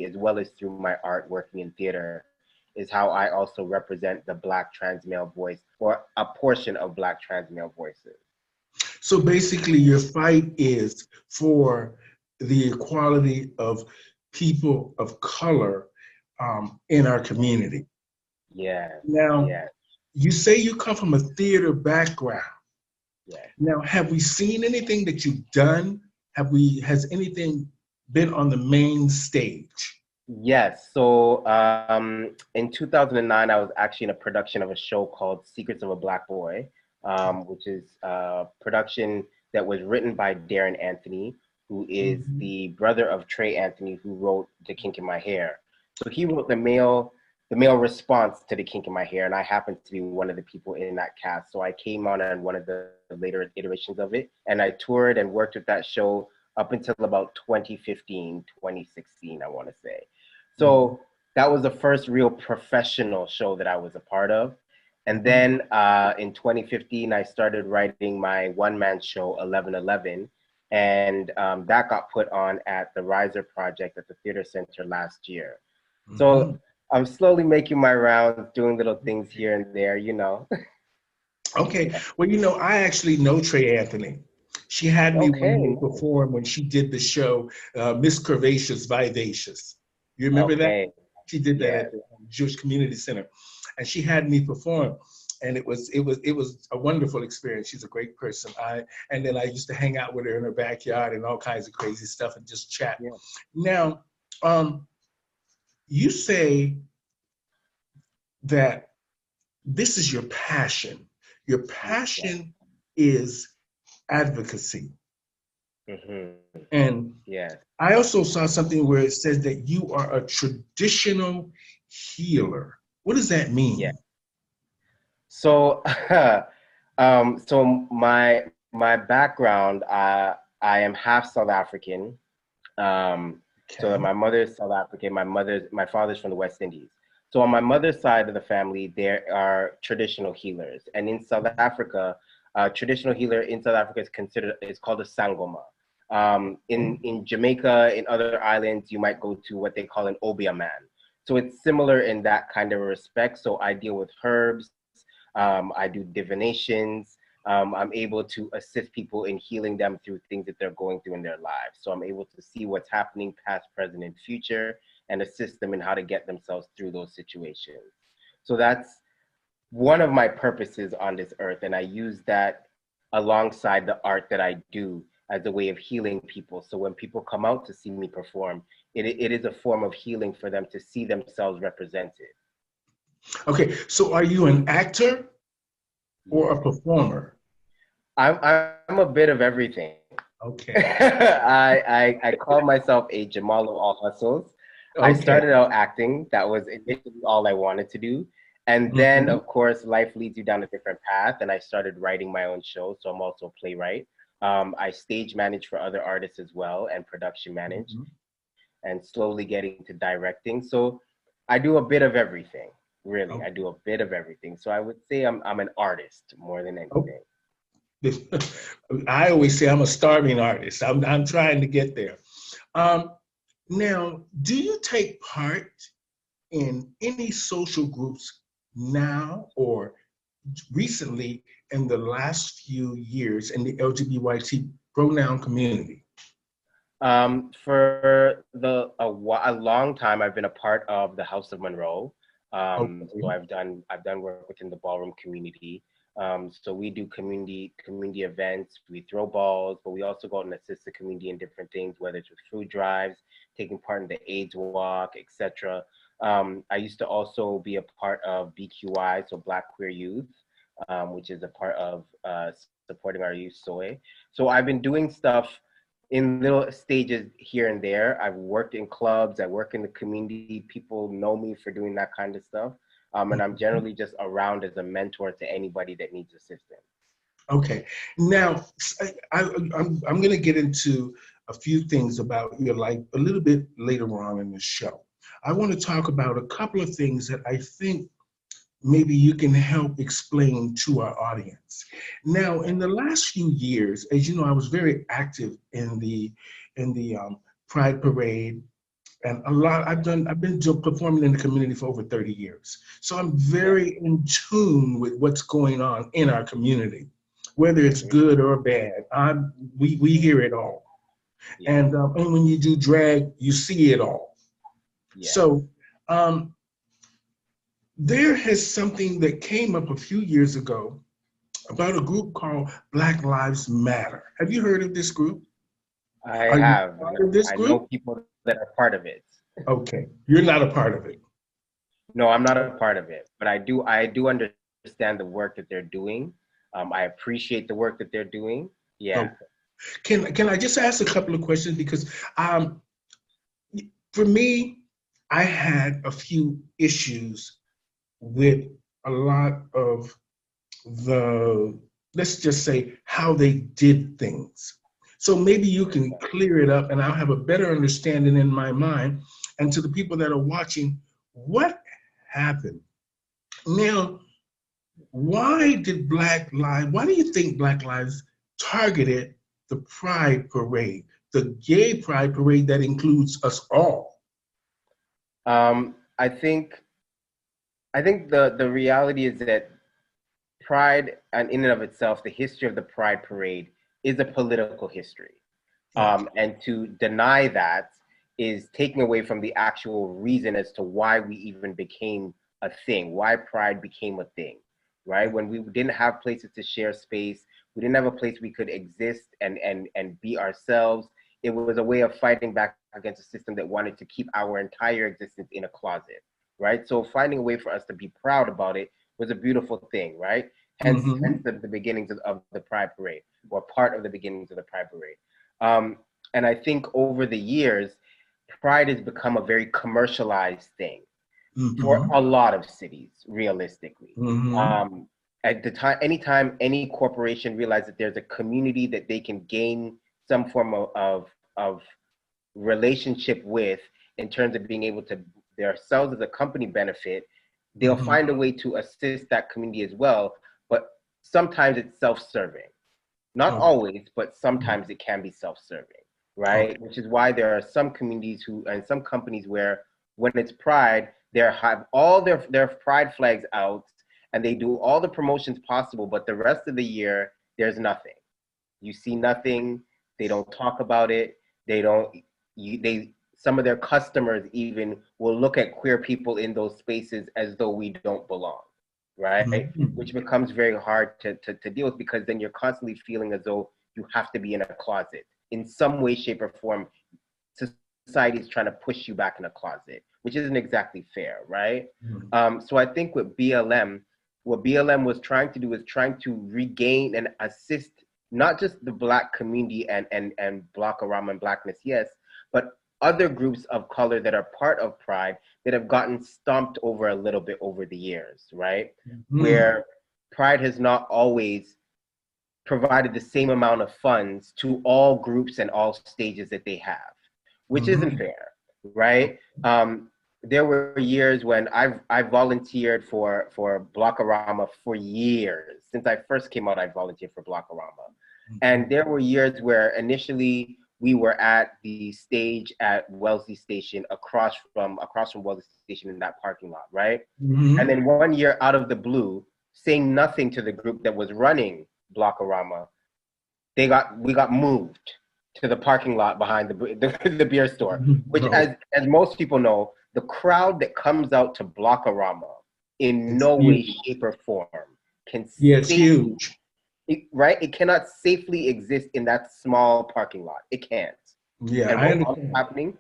as well as through my art working in theater, is how I also represent the Black trans male voice, or a portion of Black trans male voices. So basically, your fight is for the equality of people of color in our community. Yes, Now, yes, you say you come from a theater background. yes. Now, have we seen anything that you've done? Has anything been on the main stage? Yes. So in 2009, I was actually in a production of a show called Secrets of a Black Boy, which is a production that was written by Darren Anthony, who is Mhm. the brother of Trey Anthony, who wrote The Kink in My Hair. So he wrote the male response to The Kink in My Hair, and I happened to be one of the people in that cast. So I came on one of the later iterations of it, and I toured and worked with that show up until about 2015, 2016, I want to say. Mhm. So that was the first real professional show that I was a part of. And Mhm. then in 2015, I started writing my one-man show, 1111, and that got put on at the Riser Project at the Theater Center last year. So Mhm. I'm slowly making my rounds, doing little things here and there, Okay. Yeah. Well, I actually know Trey Anthony. She had me one Okay, year nice. perform when she did the show Miss Curvaceous Vivacious. You remember that? Okay, She did that yeah. at the Jewish Community Center, and she had me perform, and it was a wonderful experience. She's a great person. And then I used to hang out with her in her backyard and all kinds of crazy stuff and just chat. Yeah. Now, you say that this is your passion. Your Yeah. passion is advocacy. Mm-hmm. And Yeah. I also saw something where it says that you are a traditional healer. What does that Yeah. mean? So, so my background, I am half South African. So Okay. my mother is South African. My father's from the West Indies. So on my mother's side of the family, there are traditional healers, and in South Africa, traditional healer in South Africa is called a sangoma. In Jamaica, in other islands, you might go to what they call an obia man. So it's similar in that kind of respect. So I deal with herbs. I do divinations. I'm able to assist people in healing them through things that they're going through in their lives. So I'm able to see what's happening past, present, and future, and assist them in how to get themselves through those situations. So that's one of my purposes on this earth. And I use that alongside the art that I do as a way of healing people. So when people come out to see me perform, it is a form of healing for them to see themselves represented. Okay. So are you an actor or a Yeah. performer? I'm a bit of everything. Okay. I call myself a Jamal of all hustles. I Okay. started out acting. That was initially all I wanted to do. And then, Mhm. of course, life leads you down a different path. And I started writing my own show. So I'm also a playwright. I stage manage for other artists as well and production manage Mhm. and slowly getting to directing. So I do a bit of everything, really. I do a Okay. bit of everything. So I would say I'm an artist more than Oh, anything. I always say I'm a starving artist. I'm trying to get there. Um, Now, do you take part in any social groups now or recently in the last few years in the LGBT pronoun community? For a long time, I've been a part of the House of Monroe. So Okay. I've done work within the ballroom community. So we do community events. We throw balls, but we also go out and assist the community in different things, whether it's with food drives, taking part in the AIDS walk, etc. I used to also be a part of BQI, so Black Queer Youth, which is a part of supporting our youth soy. So I've been doing stuff in little stages here and there. I've worked in clubs, I work in the community. People know me for doing that kind of stuff. And I'm Mhm. generally just around as a mentor to anybody that needs assistance. Okay. Now, I'm going to get into a few things about your life a little bit later on in the show. I want to talk about a couple of things that I think maybe you can help explain to our audience. Now, in the last few years, as you know, I was very active in the Pride Parade and I've been performing in the community for over 30 years. So I'm Yeah. very in tune with what's going on in our community, whether it's Hmm. good or bad. We hear it all. Yeah. And when you do drag, you see it all. Yeah. So um, there has something that came up a few years ago about a group called Black Lives Matter. Have you heard of this group? I Are you have. part of this I know group? people that are part of it. Okay, you're not a part of it. No, I'm not a part of it, but I do understand the work that they're doing. I appreciate the work that they're doing. Yeah. Okay. Can I just ask a couple of questions because um, for me, I had a few issues with a lot of the, let's just say, how they did things. So maybe you can clear it up and I'll have a better understanding in my mind. And to the people that are watching, what happened? Now, why do you think Black Lives targeted the Pride Parade, the gay Pride Parade that includes us all? I think the reality is that Pride, and in and of itself, the history of the Pride Parade is a political history. Yes. And to deny that is taking away from the actual reason as to why we even became a thing, why Pride became a thing, right? When we didn't have places to share space, we didn't have a place we could exist and be ourselves. It was a way of fighting back against a system that wanted to keep our entire existence in a closet, right? So finding a way for us to be proud about it was a beautiful thing, right? Hence Mm-hmm. the beginnings of the Pride Parade, or part of the beginnings of the Pride Parade. Um, and I think over the years, Pride has become a very commercialized thing for Mm-hmm. a lot of cities, realistically. Mm-hmm. Um, at the time, anytime any corporation realizes that there's a community that they can gain some form of relationship with in terms of being able to themselves as a company benefit, they'll Mm-hmm. find a way to assist that community as well. But sometimes it's self-serving. Not Okay. always, but sometimes it can be self-serving, Okay. right? Which is why there are some communities who and some companies where when it's Pride, they have all their Pride flags out and they do all the promotions possible, but the rest of the year there's nothing. You see nothing. They don't talk about it. They don't. They some of their customers even will look at queer people in those spaces as though we don't belong, right? Mm-hmm. Which becomes very hard to deal with because then you're constantly feeling as though you have to be in a closet in some way, shape, or form. Society is trying to push you back in a closet, which isn't exactly fair, right? So I think with BLM, what BLM was trying to do is trying to regain and assist not just the Black community and Blockorama and Blackness, yes, but other groups of color that are part of Pride that have gotten stomped over a little bit over the years, right? Mm-hmm. Where Pride has not always provided the same amount of funds to all groups and all stages that they have, which isn't Mm-hmm. fair, right? There were years when I volunteered for Blockorama for years. Since I first came out, I volunteered for Blockorama. And there were years where initially we were at the stage at Wellesley Station across from Wellesley Station in that parking lot, right? And Mm-hmm. then one year out of the blue, saying nothing to the group that was running Blockorama, we got moved to the parking lot behind the beer store, which No, as most people know, the crowd that comes out to Blockorama in it's no way, huge. shape, or form can Yeah, it's safely, huge. right? It cannot safely exist in that small parking lot. It can't. Yeah, And I what was understand. happening?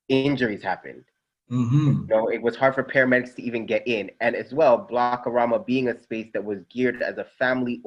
Injuries happened. Mm-hmm. It was hard for paramedics to even get in. And as well, Blockorama being a space that was geared as a family